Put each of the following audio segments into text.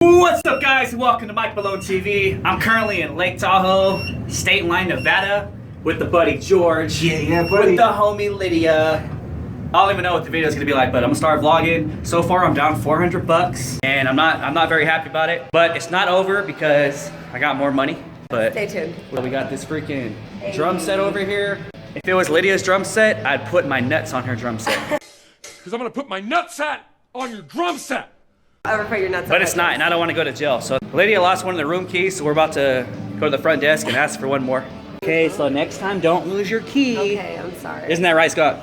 What's up, guys? Welcome to Mike Malone TV. I'm currently in Lake Tahoe, State Line, Nevada, with the buddy George. Yeah, buddy. With the homie Lydia. I don't even know what the video is gonna be like, but I'm gonna start vlogging. So far, I'm down 400 bucks, and I'm not very happy about it. But it's not over because I got more money. But stay tuned. Well, we got this freaking drum set over here. If it was Lydia's drum set, I'd put my nuts on her drum set. Because I'm gonna put my nutsack on your drum set. Overput your nuts. But it's not, and I don't want to go to jail. So Lydia lost one of the room keys, so we're about to go to the front desk and ask for one more. Okay, so next time, don't lose your key. Okay, I'm sorry. Isn't that right, Scott?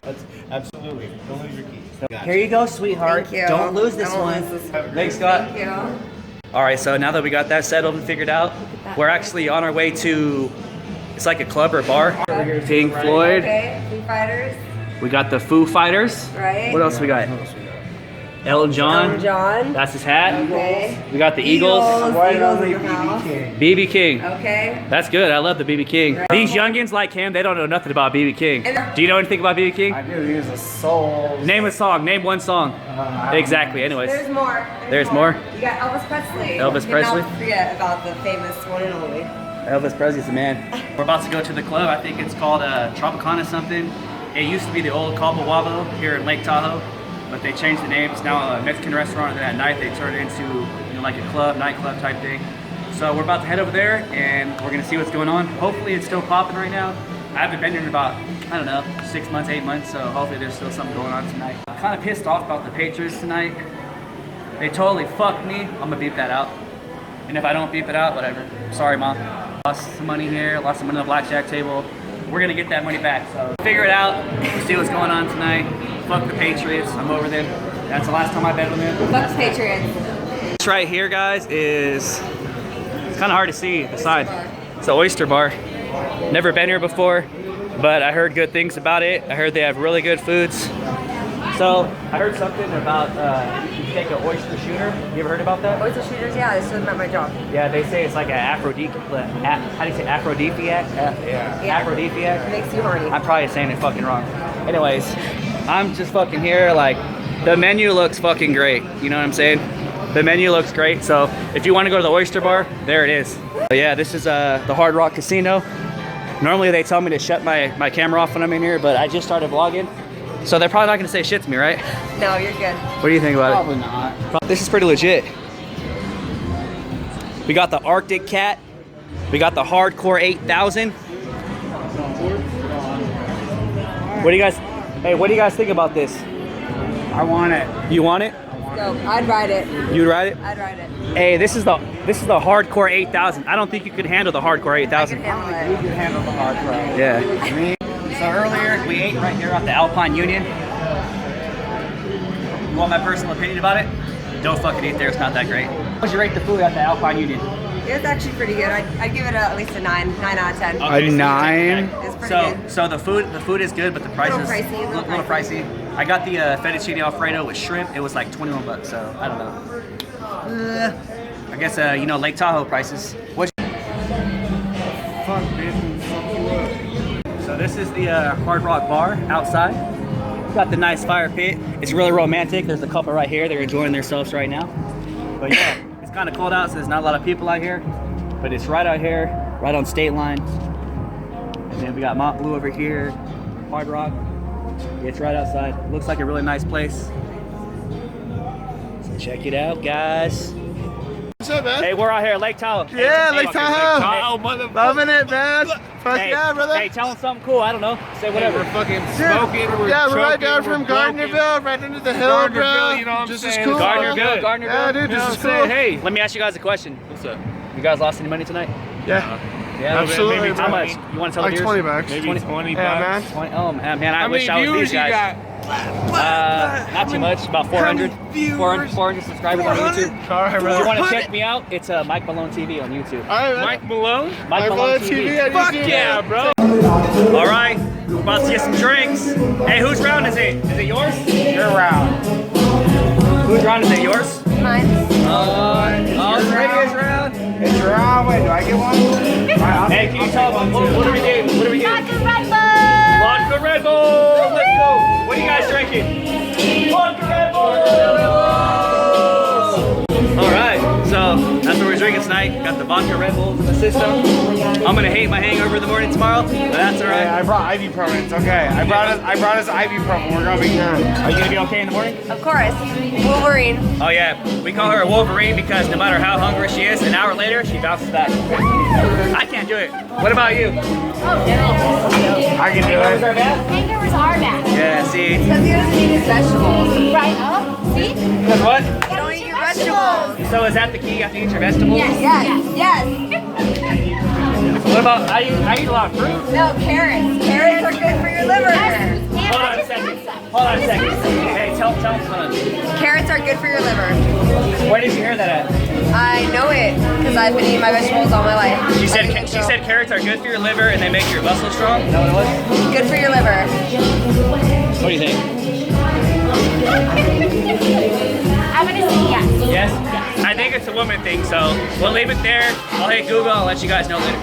Absolutely. Don't lose your keys. Here you go, sweetheart. Thank you. Don't lose this one. Thanks, Scott. Thank you. All right, so now that we got that settled and figured out, we're actually on our way to, it's like a club or bar. Pink Floyd. Okay, Foo Fighters. We got the Foo Fighters. Right. What else we got? Elton John. Elton John. That's his hat. Okay. We got the Eagles. Eagles in the house. BB King. Okay. That's good. I love the BB King. Right. These youngins like him, they don't know nothing about BB King. Do you know anything about BB King? I do. He is a soul. Name a song. Name one song. Exactly. Anyways. There's more. There's more? You got Elvis Presley. Elvis Presley? Don't forget about the famous one and only. Elvis Presley's the man. We're about to go to the club. I think it's called Tropicana something. It used to be the old Cabo Wabo here in Lake Tahoe, but they changed the name. It's now a Mexican restaurant, and then at night they turned it into like a club, nightclub type thing. So we're about to head over there, and we're gonna see what's going on. Hopefully it's still popping right now. I haven't been here in about, I don't know, 6 months, 8 months, so hopefully there's still something going on tonight. I'm kind of pissed off about the Patriots tonight. They totally fucked me. I'm gonna beep that out. And if I don't beep it out, whatever. Sorry, Mom. Lost some money here, lost some money on the blackjack table. We're gonna get that money back, so figure it out, see what's going on tonight. Fuck the Patriots, I'm over them. That's the last time I bet on them. Fuck the Patriots. This right here, guys, is, it's kind of hard to see the sign. It's an oyster bar. Never been here before, but I heard good things about it. I heard they have really good foods. So, I heard something about you can take an oyster shooter. You ever heard about that? Oyster shooters, yeah, I still at my job. Yeah, they say it's like an aphrodisiac. How do you say aphrodisiac? Yeah. Aphrodisiac. It makes you horny. I'm probably saying it fucking wrong. Anyways, I'm just fucking here. Like, the menu looks fucking great. You know what I'm saying? The menu looks great. So if you want to go to the oyster bar, there it is. But yeah, this is the Hard Rock Casino. Normally they tell me to shut my camera off when I'm in here, but I just started vlogging. So they're probably not gonna say shit to me, right? No, you're good. What do you think about Probably it? not. This is pretty legit. We got the Arctic Cat. We got the Hardcore 8000. What do you guys, hey, what do you guys think about this? I want it. You want it? Go. I'd ride it. You'd ride it? I'd ride it. Hey, this is the Hardcore 8000. I don't think you could handle the Hardcore I 8000. can handle You it. can handle the hard rock. Yeah. Me? So earlier, we ate right here at the Alpine Union. You want my personal opinion about it? Don't fucking eat there, it's not that great. How would you rate the food at the Alpine Union? It's actually pretty good. I'd give it at least a 9 out of 10. Okay, so you 9? take it It's back. pretty good. So the food is good, but the price is Little pricey, a little pricey. I got the fettuccine alfredo with shrimp. It was like 21 bucks, so I don't know. I guess Lake Tahoe prices. What? Fuck, bitch. Fuck you up. So this is the Hard Rock bar outside. Got the nice fire pit. It's really romantic. There's a couple right here. They're enjoying themselves right now. But yeah, it's kind of cold out, so there's not a lot of people out here. But it's right out here, right on State Line. And then we got Mont Blue over here, Hard Rock. It's right outside. Looks like a really nice place. So check it out, guys. What's up, man? Hey, we're out here at Lake Tahoe. Yeah, Lake Tahoe. Tahoe, motherfucker. Loving it, man. Fuck Hey, yeah, brother. hey, tell them something cool. I don't know. Say whatever. We're fucking Dude, smoking. We're yeah, we're right choking, down we're from broken. Gardnerville, right into the hill, Gardnerville, bro. you know what I'm Just saying? as cool. Gardnerville, Gardnerville. Yeah, dude, You know just what as I'm cool. saying? Hey, Let me ask you guys a question. what's up? You guys lost any money tonight? Yeah, Yeah, absolutely. maybe How bro. much? You want to tell Like the viewers? 20 bucks. Maybe 20 20 Yeah, bucks. man. 20, oh man, I How wish I many was these viewers you guys. got? Not too much, about 400. 400 subscribers on YouTube. All right, If brother. you want to check me out, it's Mike Malone TV on YouTube. All right, man. Mike Malone? Mike Malone TV. on Fuck YouTube, yeah, man. bro. All right, we're about to get some drinks. Hey, whose round is it? Is it yours? Your round. Whose round is it? Yours? Mine. It's Radia's round. It's your round. Wait, do I get one? Hey, can you tell them what are we doing? What are we doing? Vodka Red Bull! Vodka Red Bull. Let's go. What are you guys drinking? Vodka Red Bull. All right, so that's what we're drinking tonight. Got the vodka Red Bulls in the system. I'm gonna hate my hangover in the morning tomorrow, but that's all right. Yeah, I brought ibuprofen. It's okay. I brought us ibuprofen. We're gonna be good. Are you gonna be okay in the morning? Of course. Wolverine. Oh yeah, we call her a Wolverine because no matter how hungry she is, an hour later she bounces back. I can't do it. What about you? I can do Hangovers it. are bad? Hangovers are bad. Yeah, see. Because he doesn't eat his vegetables. Right? Oh, see? Because what? You don't eat your vegetables. So is that the key? You have to eat your vegetables? Yes. Yes. What about, I eat a lot of fruit. No, carrots. Carrots are good for your liver. Hold on a second. Hold on a second. Hey, tell Carrots are good for your liver. where did you hear that at? I know it because I've been eating my vegetables all my life. She said carrots are good for your liver and they make your muscles strong. Is that what it was? Good for your liver. What do you think? I'm gonna say yes. Yes? I think it's a woman thing, so we'll leave it there. I'll hit Google. I'll let you guys know later.